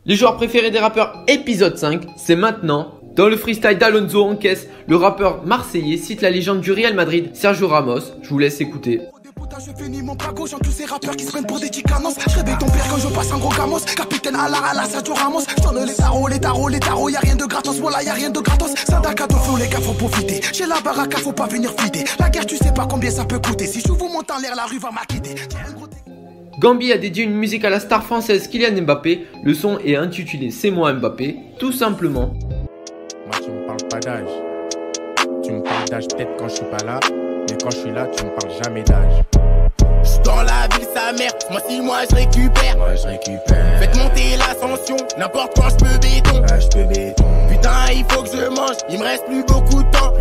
Les joueurs préférés des rappeurs épisode 5, c'est maintenant. Dans le freestyle d'Alonso encaisse, le rappeur marseillais cite la légende du Real Madrid, Sergio Ramos. Je vous laisse écouter. Je finis mon pago, j'en tous ces rappeurs qui se prennent pour des chicanos. Je réveille ton père quand je passe un gros gamos. Capitaine à la Sergio Ramos. Je donne les tarots, y'a rien de gratos. Voilà, y'a rien de gratos. Sadaka de feu, les gars, faut profiter. J'ai la baraka, faut pas venir fider. La guerre, tu sais pas combien ça peut coûter. Si je vous monte en l'air, la rue va m'acquitter. Gambi a dédié une musique à la star française Kylian Mbappé. Le son est intitulé C'est moi Mbappé, tout simplement. Moi tu me parles pas d'âge. Tu me parles d'âge peut-être quand je suis pas là. Mais quand je suis là, tu me parles jamais d'âge. J'suis dans la ville sa mère, moi je récupère. Faites monter l'ascension, n'importe quand j'peux béton. Putain il faut que je mange, il me reste plus beaucoup de temps.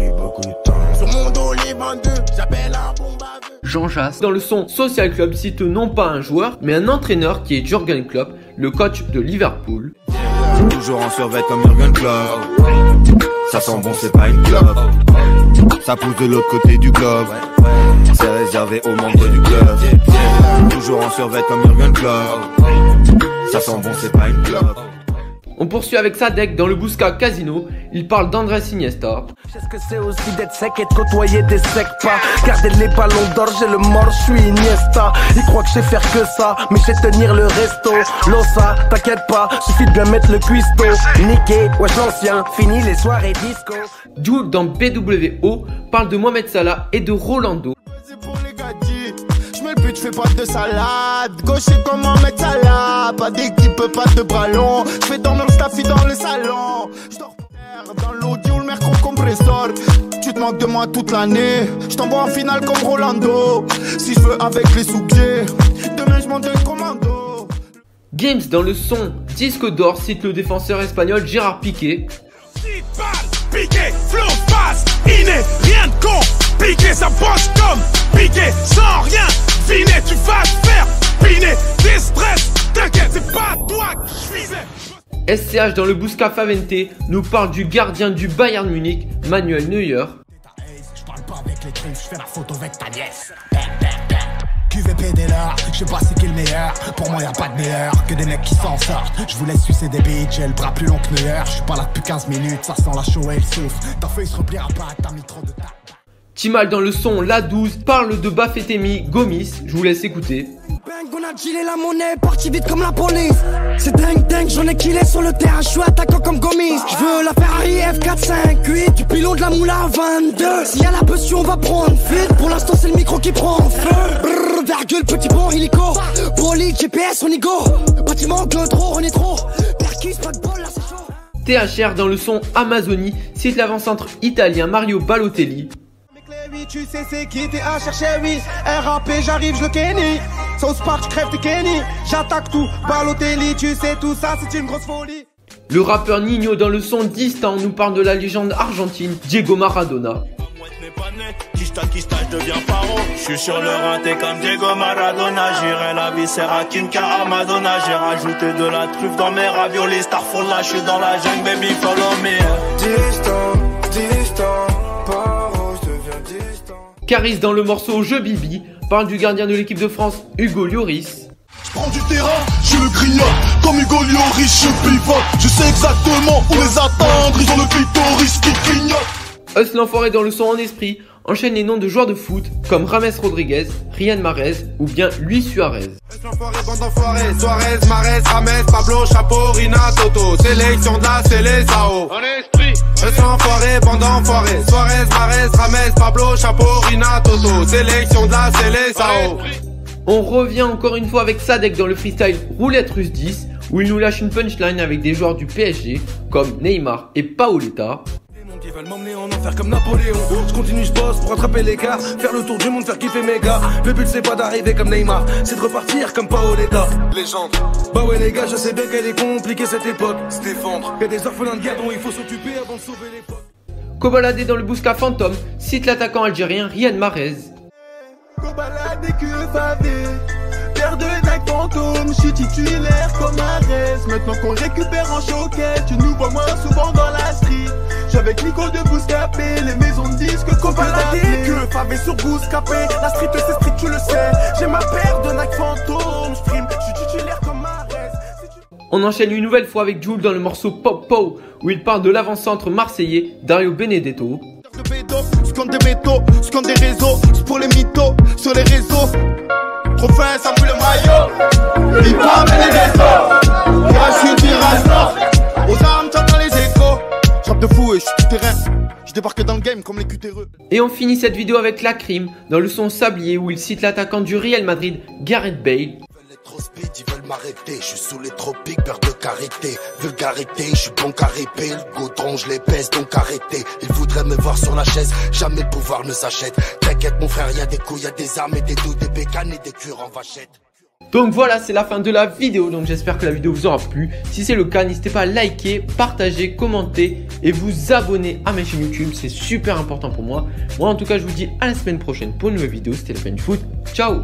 Sur mon dos les 22, j'appelle un bon baveux. Jean Jass, dans le son Social Club, cite non pas un joueur, mais un entraîneur qui est Jürgen Klopp, le coach de Liverpool. Toujours en survêt comme Jürgen Klopp. Ça sent bon, c'est pas une clope. Ça pousse de l'autre côté du globe. C'est réservé aux membres du club. Toujours en survêt comme Jürgen Klopp. Ça sent bon, c'est pas une clope. On poursuit avec Sadek dans le Bousca Casino. Il parle d'Andrés Iniesta. Je sais ce que c'est aussi d'être sec et de côtoyer des secs pas. Garder les ballons d'or, j'ai le mort, je suis Iniesta. Ils croient que je sais faire que ça, mais je sais tenir le resto. Losa, t'inquiète pas, suffit de bien mettre le cuistot. Niqué, wesh l'ancien, fini les soirées disco. Jules dans BWO parle de Mohamed Salah et de Rolando. C'est pour les gadgets. J'mets le but, j'fais pas de salade. Gaucher comment mettre Salah. Pas d'équipe, pas de bras longs. J'fais dormir le staffy dans le salon. J'dors dans l'audio, le mercredi compressor. Tu te manques de moi toute l'année. J't'envoie en finale comme Rolando. Si j'veux avec les sous-pieds, demain j'monte un commando. Games dans le son Disque d'or cite le défenseur espagnol Gérard Piqué. Piqué, flow passe, inné, rien de con. Piqué, ça bosse comme Piqué, sans rien. Finé, tu vas te faire piner. Distress, t'inquiète, c'est pas toi que je visais. SCH dans le Bousca Favente nous parle du gardien du Bayern Munich, Manuel Neuer. Je parle pas avec les trucs, je fais la photo avec ta nièce. QVP dès l'heure, je sais pas c'est qui le meilleur. Pour moi y'a pas de meilleur que des mecs qui s'en sortent. Je vous laisse sucer des bitches, j'ai le bras plus long que Neuer. Je suis pas là depuis 15 minutes, ça sent la chaux et il souffle. Ta feuille se repliera pas, t'as mis trop de temps. Timal dans le son La 12 parle de Bafétémi Gomis, je vous laisse écouter. Bang, on a gilé la monnaie, parti vite comme la police. C'est dingue, j'en ai killé sur le terrain, je suis attaquant comme Gomis. Je veux la Ferrari F458, du pilon de la moula à 22. S'il y a la pression, on va prendre fuite. Pour l'instant, c'est le micro qui prend feu. Brrr, virgule, petit pont, hélico. Bolide, GPS, on y go. Bâtiment, trop, on est trop. Perquis, pas de bol, là c'est chaud. THR dans le son Amazonie cite l'avant-centre italien Mario Balotelli. Oui, tu sais c'est qui t'es à chercher, oui. RAP, j'arrive, je le kenny. Sauce Park, crève tes Kenny. J'attaque tout, Balotelli, tu sais tout ça, c'est une grosse folie. Le rappeur Nino dans le son Distant nous parle de la légende argentine Diego Maradona. Je deviens paro. Je suis sur le rinté comme Diego Maradona. J'irai la viscère à Kinka à Madonna. J'ai rajouté de la truffe dans mes raviolis. Starfall là, je suis dans la jungle, baby, follow me. Distant, paro. Caris dans le morceau Je Bibi parle du gardien de l'équipe de France Hugo Lloris. Je prends du terrain, je le grignote. Comme Hugo Lloris, je pivote. Je sais exactement où les atteindre. Ils ont le clitoris qui clignote. Us l'enfoiré dans le son En Esprit enchaîne les noms de joueurs de foot comme Rames Rodriguez, Riyad Mahrez ou bien Luis Suarez. L'enfoiré, bande d'enfoirés, Suarez, Mahrez, Rames, Pablo, Chapeau, Rina, Toto. Sélection de la Célésao. En esprit. L'enfoiré, bande d'enfoirés, Suarez, Mahrez, Rames, Pablo, Chapeau, Rina, Toto. Sélection de la Célésao. On revient encore une fois avec Sadek dans le freestyle Roulette Russe 10 où il nous lâche une punchline avec des joueurs du PSG comme Neymar et Paoletta. Ils veulent m'emmener en enfer comme Napoléon. Je continue, je bosse pour rattraper l'écart. Faire le tour du monde, faire kiffer mes gars. Le but c'est pas d'arriver comme Neymar, c'est de repartir comme Paoletta. Légende. Bah ouais les gars, je sais bien qu'elle est compliquée cette époque. Se défendre. Y'a des orphelins de guerre dont il faut s'occuper avant de sauver l'époque. Kobalade dans le Bousca Fantôme cite l'attaquant algérien Riyad Mahrez. Kobalade QFAV. Terre de Nike fantôme, je suis titulaire comme Mahrez. Maintenant qu'on récupère en choquette, tu nous vois moins souvent dans la street. J'avec Nico de Bouscapé, les maisons de disques qu'on peut appeler. Que pavé sur Bouscapé, la street c'est street, tu le sais. J'ai ma paire de Nike fantôme, stream, je suis titulaire comme Mahrez. On enchaîne une nouvelle fois avec Jul dans le morceau Pop Po, où il parle de l'avant-centre marseillais Dario Benedetto. Scanne des métaux, scanne des réseaux, c'est pour les mythos sur les réseaux. Trop fin, ça fout le maillot. Il part les réseaux. Virage sud, virage nord. Aux armes, t'entends les échos. J'rappe de fou et je suis tout terrain. Je débarque dans le game comme les cutéreux. Et on finit cette vidéo avec Lacrim dans le son Sablier où il cite l'attaquant du Real Madrid, Gareth Bale. Trop speed, ils veulent m'arrêter. Je suis sous les tropiques, beurre de karité. Vulgarité, je suis bon caripé. Le goudron, je les pèse, donc arrêtez. Ils voudraient me voir sur la chaise, jamais le pouvoir ne s'achète. T'inquiète mon frère, y'a des couilles, y'a des armes et des doutes, des bécanes et des cures en vachette. Donc voilà, c'est la fin de la vidéo, donc j'espère que la vidéo vous aura plu. Si c'est le cas, n'hésitez pas à liker, partager, commenter et vous abonner à ma chaîne YouTube, c'est super important pour moi. Moi en tout cas, je vous dis à la semaine prochaine pour une nouvelle vidéo, c'était la fin du foot, ciao.